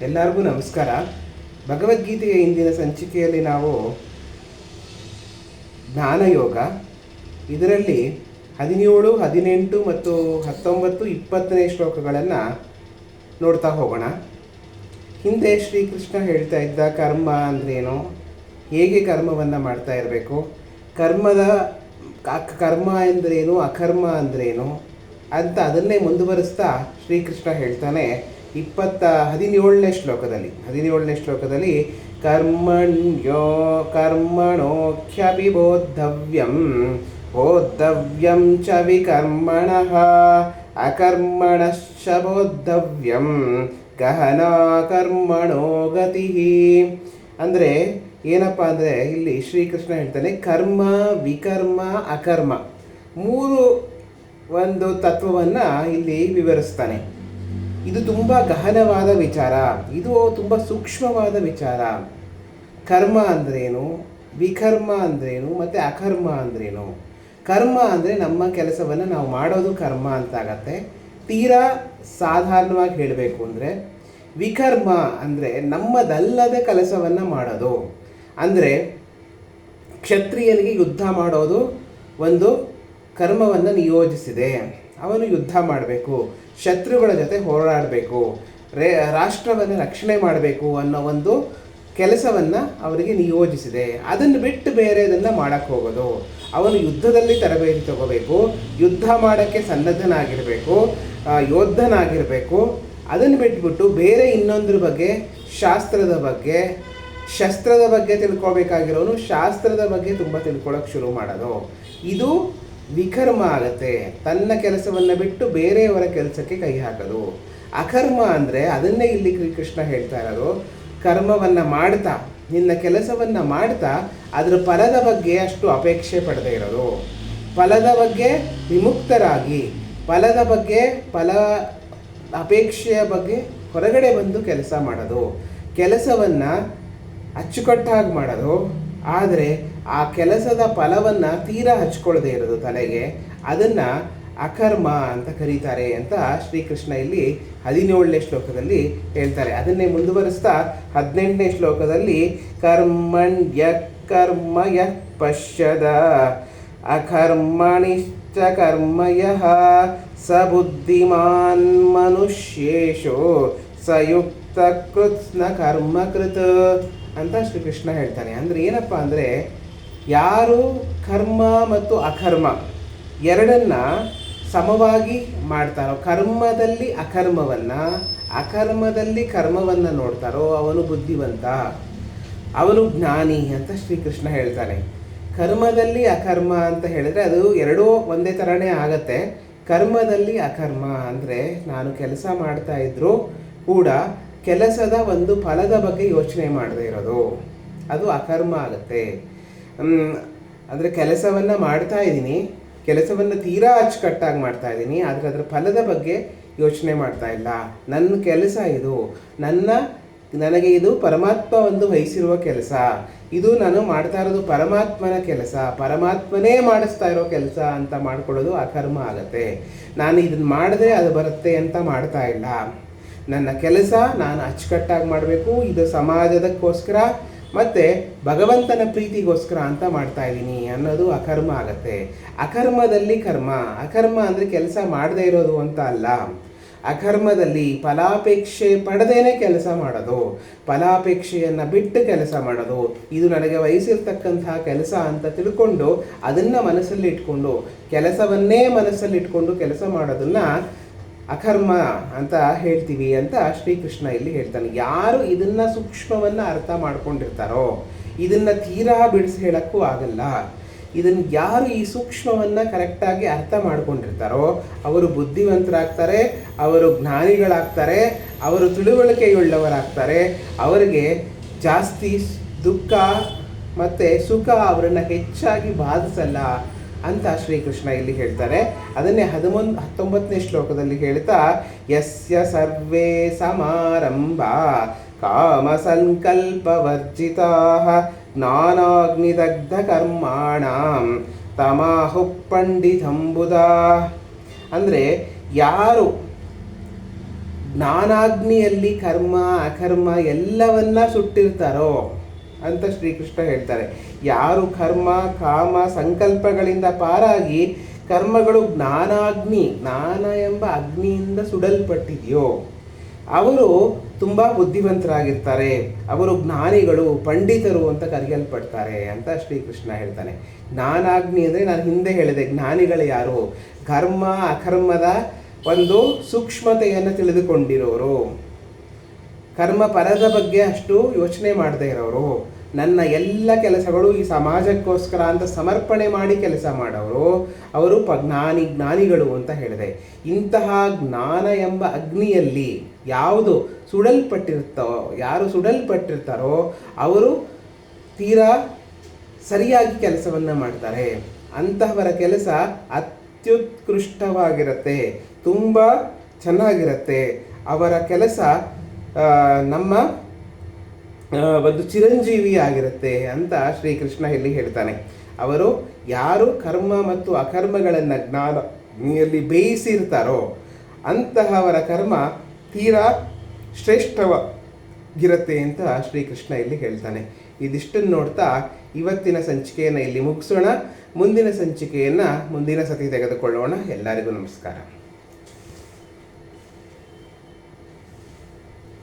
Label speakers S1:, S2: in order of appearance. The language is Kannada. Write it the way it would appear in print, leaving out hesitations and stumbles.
S1: ಎಲ್ಲರಿಗೂ ನಮಸ್ಕಾರ. ಭಗವದ್ಗೀತೆಯ ಇಂದಿನ ಸಂಚಿಕೆಯಲ್ಲಿ ನಾವು ಜ್ಞಾನಯೋಗ ಇದರಲ್ಲಿ 17, 18 ಮತ್ತು 19, 20ನೇ ಶ್ಲೋಕಗಳನ್ನು ನೋಡ್ತಾ ಹೋಗೋಣ. ಹಿಂದೆ ಶ್ರೀಕೃಷ್ಣ ಹೇಳ್ತಾ ಇದ್ದ ಕರ್ಮ ಅಂದ್ರೇನು, ಹೇಗೆ ಕರ್ಮವನ್ನು ಮಾಡ್ತಾ ಇರಬೇಕು, ಕರ್ಮ ಎಂದರೇನು, ಅಕರ್ಮ ಅಂದ್ರೇನು ಅಂತ ಅದನ್ನೇ ಮುಂದುವರಿಸ್ತಾ ಶ್ರೀಕೃಷ್ಣ ಹೇಳ್ತಾನೆ 17ನೇ ಶ್ಲೋಕದಲ್ಲಿ ಕರ್ಮಣೋಖ್ಯಪಿ ಬೋದ್ಧವ್ಯಂ ಚ ವಿಕರ್ಮಣಃ ಅಕರ್ಮಣಶ್ಚ ಬೋದ್ಧವ್ಯಂ ಗಹನಾ ಕರ್ಮಣೋ ಗತಿ. ಅಂದರೆ ಏನಪ್ಪ ಅಂದರೆ ಇಲ್ಲಿ ಶ್ರೀಕೃಷ್ಣ ಹೇಳ್ತಾನೆ ಕರ್ಮ, ವಿಕರ್ಮ, ಅಕರ್ಮ ಮೂರು ಒಂದು ತತ್ವವನ್ನು ಇಲ್ಲಿ ವಿವರಿಸ್ತಾನೆ. ಇದು ತುಂಬ ಗಹನವಾದ ವಿಚಾರ, ಇದು ತುಂಬ ಸೂಕ್ಷ್ಮವಾದ ವಿಚಾರ. ಕರ್ಮ ಅಂದ್ರೇನು, ವಿಕರ್ಮ ಅಂದ್ರೇನು ಮತ್ತು ಅಕರ್ಮ ಅಂದ್ರೇನು. ಕರ್ಮ ಅಂದರೆ ನಮ್ಮ ಕೆಲಸವನ್ನು ನಾವು ಮಾಡೋದು ಕರ್ಮ ಅಂತಾಗತ್ತೆ. ತೀರಾ ಸಾಧಾರಣವಾಗಿ ಹೇಳಬೇಕು ಅಂದರೆ ವಿಕರ್ಮ ಅಂದರೆ ನಮ್ಮದಲ್ಲದ ಕೆಲಸವನ್ನು ಮಾಡೋದು. ಅಂದರೆ ಕ್ಷತ್ರಿಯನಿಗೆ ಯುದ್ಧ ಮಾಡೋದು ಒಂದು ಕರ್ಮವನ್ನು ನಿಯೋಜಿಸಿದೆ. ಅವನು ಯುದ್ಧ ಮಾಡಬೇಕು, ಶತ್ರುಗಳ ಜೊತೆ ಹೋರಾಡಬೇಕು, ರಾಷ್ಟ್ರವನ್ನು ರಕ್ಷಣೆ ಮಾಡಬೇಕು ಅನ್ನೋ ಒಂದು ಕೆಲಸವನ್ನು ಅವರಿಗೆ ನಿಯೋಜಿಸಿದೆ. ಅದನ್ನು ಬಿಟ್ಟು ಬೇರೆದನ್ನು ಮಾಡೋಕ್ಕೆ ಹೋಗೋದು. ಅವನು ಯುದ್ಧದಲ್ಲಿ ತರಬೇತಿ ತಗೋಬೇಕು, ಯುದ್ಧ ಮಾಡೋಕ್ಕೆ ಸನ್ನದ್ಧನಾಗಿರಬೇಕು, ಯೋಧನಾಗಿರಬೇಕು. ಅದನ್ನು ಬಿಟ್ಬಿಟ್ಟು ಬೇರೆ ಇನ್ನೊಂದ್ರ ಬಗ್ಗೆ, ಶಸ್ತ್ರದ ಬಗ್ಗೆ ತಿಳ್ಕೊಬೇಕಾಗಿರೋನು ಶಾಸ್ತ್ರದ ಬಗ್ಗೆ ತುಂಬ ತಿಳ್ಕೊಳ್ಳೋಕೆ ಶುರು ಮಾಡೋದು. ಇದು ವಿಕರ್ಮ ಆಗತ್ತೆ. ತನ್ನ ಕೆಲಸವನ್ನು ಬಿಟ್ಟು ಬೇರೆಯವರ ಕೆಲಸಕ್ಕೆ ಕೈ ಹಾಕೋದು. ಅಕರ್ಮ ಅಂದರೆ ಅದನ್ನೇ ಇಲ್ಲಿ ಕೃಷ್ಣ ಹೇಳ್ತಾ ಇರೋದು. ಕರ್ಮವನ್ನು ಮಾಡ್ತಾ, ನಿನ್ನ ಕೆಲಸವನ್ನು ಮಾಡ್ತಾ ಅದರ ಫಲದ ಬಗ್ಗೆ ಅಷ್ಟು ಅಪೇಕ್ಷೆ ಪಡದೇ ಇರೋದು. ಫಲದ ಬಗ್ಗೆ ವಿಮುಕ್ತರಾಗಿ, ಫಲ ಅಪೇಕ್ಷೆಯ ಬಗ್ಗೆ ಹೊರಗಡೆ ಬಂದು ಕೆಲಸ ಮಾಡೋದು. ಕೆಲಸವನ್ನು ಅಚ್ಚುಕಟ್ಟಾಗಿ ಮಾಡೋದು. ಆದರೆ ಆ ಕೆಲಸದ ಫಲವನ್ನು ತೀರಾ ಹಚ್ಕೊಳ್ಳದೆ ಇರೋದು ತಲೆಗೆ, ಅದನ್ನು ಅಕರ್ಮ ಅಂತ ಕರೀತಾರೆ ಅಂತ ಶ್ರೀಕೃಷ್ಣ ಇಲ್ಲಿ 17ನೇ ಶ್ಲೋಕದಲ್ಲಿ ಹೇಳ್ತಾರೆ. ಅದನ್ನೇ ಮುಂದುವರಿಸ್ತಾ 18ನೇ ಶ್ಲೋಕದಲ್ಲಿ ಕರ್ಮಣ್ಯ ಪಶ್ಯದ ಅಕರ್ಮಣಿಶ್ಚ ಕರ್ಮಯಃ ಸ ಬುದ್ಧಿಮಾನ್ ಮನುಷ್ಯೇಶು ಸಯುಕ್ತ ಕೃತ್ಸ್ನ ಕರ್ಮಕೃತ್ ಅಂತ ಶ್ರೀಕೃಷ್ಣ ಹೇಳ್ತಾನೆ. ಅಂದರೆ ಏನಪ್ಪ ಅಂದರೆ ಯಾರು ಕರ್ಮ ಮತ್ತು ಅಕರ್ಮ ಎರಡನ್ನ ಸಮವಾಗಿ ಮಾಡ್ತಾರೋ, ಕರ್ಮದಲ್ಲಿ ಅಕರ್ಮವನ್ನು, ಅಕರ್ಮದಲ್ಲಿ ಕರ್ಮವನ್ನು ನೋಡ್ತಾರೋ ಅವನು ಬುದ್ಧಿವಂತ, ಅವನು ಜ್ಞಾನಿ ಅಂತ ಶ್ರೀಕೃಷ್ಣ ಹೇಳ್ತಾನೆ. ಕರ್ಮದಲ್ಲಿ ಅಕರ್ಮ ಅಂತ ಹೇಳಿದ್ರೆ ಅದು ಎರಡೂ ಒಂದೇ ಥರನೇ ಆಗತ್ತೆ. ಕರ್ಮದಲ್ಲಿ ಅಕರ್ಮ ಅಂದರೆ ನಾನು ಕೆಲಸ ಮಾಡ್ತಾ ಇದ್ರೂ ಕೂಡ ಕೆಲಸದ ಒಂದು ಫಲದ ಬಗ್ಗೆ ಯೋಚನೆ ಮಾಡದೇ ಇರೋದು, ಅದು ಅಕರ್ಮ ಆಗುತ್ತೆ. ಅಂದರೆ ಕೆಲಸವನ್ನು ಮಾಡ್ತಾ ಇದ್ದೀನಿ, ಕೆಲಸವನ್ನು ತೀರಾ ಅಚ್ಚುಕಟ್ಟಾಗಿ ಮಾಡ್ತಾ ಇದ್ದೀನಿ, ಆದರೆ ಅದರ ಫಲದ ಬಗ್ಗೆ ಯೋಚನೆ ಮಾಡ್ತಾ ಇಲ್ಲ. ನನ್ನ ಕೆಲಸ ಇದು, ನನಗೆ ಇದು ಪರಮಾತ್ಮ ಒಂದು ವಹಿಸಿರುವ ಕೆಲಸ, ಇದು ನಾನು ಮಾಡ್ತಾ ಇರೋದು ಪರಮಾತ್ಮನ ಕೆಲಸ, ಪರಮಾತ್ಮನೇ ಮಾಡಿಸ್ತಾ ಇರೋ ಕೆಲಸ ಅಂತ ಮಾಡ್ಕೊಳ್ಳೋದು ಅಕರ್ಮ ಆಗುತ್ತೆ. ನಾನು ಇದನ್ನು ಮಾಡಿದ್ರೆ ಅದು ಬರುತ್ತೆ ಅಂತ ಮಾಡ್ತಾ ಇಲ್ಲ. ನನ್ನ ಕೆಲಸ ನಾನು ಅಚ್ಚುಕಟ್ಟಾಗಿ ಮಾಡಬೇಕು, ಇದು ಸಮಾಜದಕ್ಕೋಸ್ಕರ ಮತ್ತು ಭಗವಂತನ ಪ್ರೀತಿಗೋಸ್ಕರ ಅಂತ ಮಾಡ್ತಾ ಇದ್ದೀನಿ ಅನ್ನೋದು ಅಕರ್ಮ ಆಗತ್ತೆ. ಅಕರ್ಮದಲ್ಲಿ ಕರ್ಮ, ಅಕರ್ಮ ಅಂದರೆ ಕೆಲಸ ಮಾಡದೇ ಇರೋದು ಅಂತ ಅಲ್ಲ. ಅಕರ್ಮದಲ್ಲಿ ಫಲಾಪೇಕ್ಷೆ ಪಡೆದೇನೆ ಕೆಲಸ ಮಾಡೋದು, ಫಲಾಪೇಕ್ಷೆಯನ್ನು ಬಿಟ್ಟು ಕೆಲಸ ಮಾಡೋದು, ಇದು ನನಗೆ ವಹಿಸಿರ್ತಕ್ಕಂತಹ ಕೆಲಸ ಅಂತ ತಿಳ್ಕೊಂಡು ಅದನ್ನು ಮನಸ್ಸಲ್ಲಿ ಇಟ್ಕೊಂಡು, ಕೆಲಸವನ್ನೇ ಮನಸ್ಸಲ್ಲಿ ಇಟ್ಕೊಂಡು ಕೆಲಸ ಮಾಡೋದನ್ನು ಅಕರ್ಮ ಅಂತ ಹೇಳ್ತೀವಿ ಅಂತ ಶ್ರೀಕೃಷ್ಣ ಇಲ್ಲಿ ಹೇಳ್ತಾನೆ. ಯಾರು ಇದನ್ನು ಸೂಕ್ಷ್ಮವನ್ನು ಅರ್ಥ ಮಾಡ್ಕೊಂಡಿರ್ತಾರೋ, ಇದನ್ನು ತೀರಾ ಬಿಡಿಸಿ ಹೇಳೋಕ್ಕೂ ಆಗಲ್ಲ. ಇದನ್ನು ಯಾರು ಈ ಸೂಕ್ಷ್ಮವನ್ನು ಕರೆಕ್ಟಾಗಿ ಅರ್ಥ ಮಾಡ್ಕೊಂಡಿರ್ತಾರೋ ಅವರು ಬುದ್ಧಿವಂತರಾಗ್ತಾರೆ, ಅವರು ಜ್ಞಾನಿಗಳಾಗ್ತಾರೆ, ಅವರು ತಿಳುವಳಿಕೆಯುಳ್ಳವರಾಗ್ತಾರೆ. ಅವರಿಗೆ ಜಾಸ್ತಿ ದುಃಖ ಮತ್ತು ಸುಖ ಅವರನ್ನು ಹೆಚ್ಚಾಗಿ ಬಾಧಿಸಲ್ಲ ಅಂತ ಶ್ರೀಕೃಷ್ಣ ಇಲ್ಲಿ ಹೇಳ್ತಾರೆ. ಅದನ್ನೇ 19ನೇ ಶ್ಲೋಕದಲ್ಲಿ ಹೇಳ್ತಾ ಯಸ್ಯ ಸರ್ವೇ ಸಮಾರಂಭ ಕಾಮ ಸಂಕಲ್ಪವರ್ಜಿತಾಃ ಜ್ಞಾನಾಗ್ನಿದಗ್ಧ ಕರ್ಮಾಣಾಂ ತಮಾಹು ಪಂಡಿತಂಬುಧ. ಅಂದರೆ ಯಾರು ಜ್ಞಾನಾಗ್ನಿಯಲ್ಲಿ ಕರ್ಮ ಅಕರ್ಮ ಎಲ್ಲವನ್ನ ಸುಟ್ಟಿರ್ತಾರೋ ಅಂತ ಶ್ರೀಕೃಷ್ಣ ಹೇಳ್ತಾರೆ. ಯಾರು ಕರ್ಮ ಕಾಮ ಸಂಕಲ್ಪಗಳಿಂದ ಪಾರಾಗಿ ಕರ್ಮಗಳು ಜ್ಞಾನಾಗ್ನಿ, ಜ್ಞಾನ ಎಂಬ ಅಗ್ನಿಯಿಂದ ಸುಡಲ್ಪಟ್ಟಿದೆಯೋ ಅವರು ತುಂಬ ಬುದ್ಧಿವಂತರಾಗಿರ್ತಾರೆ, ಅವರು ಜ್ಞಾನಿಗಳು, ಪಂಡಿತರು ಅಂತ ಕರೆಯಲ್ಪಡ್ತಾರೆ ಅಂತ ಶ್ರೀಕೃಷ್ಣ ಹೇಳ್ತಾನೆ. ಜ್ಞಾನಾಗ್ನಿ ಅಂದರೆ ನಾನು ಹಿಂದೆ ಹೇಳಿದೆ, ಜ್ಞಾನಿಗಳು ಯಾರು? ಕರ್ಮ ಅಕರ್ಮದ ಒಂದು ಸೂಕ್ಷ್ಮತೆಯನ್ನು ತಿಳಿದುಕೊಂಡಿರೋರು, ಕರ್ಮ ಪರದ ಬಗ್ಗೆ ಅಷ್ಟು ಯೋಚನೆ ಮಾಡದೇ ಇರೋರು, ನನ್ನ ಎಲ್ಲ ಕೆಲಸಗಳು ಈ ಸಮಾಜಕ್ಕೋಸ್ಕರ ಅಂತ ಸಮರ್ಪಣೆ ಮಾಡಿ ಕೆಲಸ ಮಾಡೋರು, ಅವರು ಜ್ಞಾನಿಗಳು ಅಂತ ಹೇಳಿದೆ. ಇಂತಹ ಜ್ಞಾನ ಎಂಬ ಅಗ್ನಿಯಲ್ಲಿ ಯಾರು ಸುಡಲ್ಪಟ್ಟಿರ್ತಾರೋ ಅವರು ತೀರಾ ಸರಿಯಾಗಿ ಕೆಲಸವನ್ನು ಮಾಡ್ತಾರೆ. ಅಂತಹವರ ಕೆಲಸ ಅತ್ಯುತ್ಕೃಷ್ಟವಾಗಿರುತ್ತೆ, ತುಂಬ ಚೆನ್ನಾಗಿರುತ್ತೆ. ಅವರ ಕೆಲಸ ನಮ್ಮ ಒಂದು ಚಿರಂಜೀವಿ ಆಗಿರುತ್ತೆ ಅಂತ ಶ್ರೀಕೃಷ್ಣ ಇಲ್ಲಿ ಹೇಳ್ತಾನೆ. ಅವರು ಯಾರು ಕರ್ಮ ಮತ್ತು ಅಕರ್ಮಗಳನ್ನು ಜ್ಞಾನಿಯಲ್ಲಿ ಬೇಯಿಸಿರ್ತಾರೋ ಅಂತಹವರ ಕರ್ಮ ತೀರಾ ಶ್ರೇಷ್ಠವಾಗಿರುತ್ತೆ ಅಂತ ಶ್ರೀಕೃಷ್ಣ ಇಲ್ಲಿ ಹೇಳ್ತಾನೆ. ಇದಿಷ್ಟನ್ನು ನೋಡ್ತಾ ಇವತ್ತಿನ ಸಂಚಿಕೆಯನ್ನು ಇಲ್ಲಿ ಮುಗಿಸೋಣ. ಮುಂದಿನ ಸಂಚಿಕೆಯನ್ನು ಮುಂದಿನ ಸತಿ ತೆಗೆದುಕೊಳ್ಳೋಣ. ಎಲ್ಲರಿಗೂ ನಮಸ್ಕಾರ.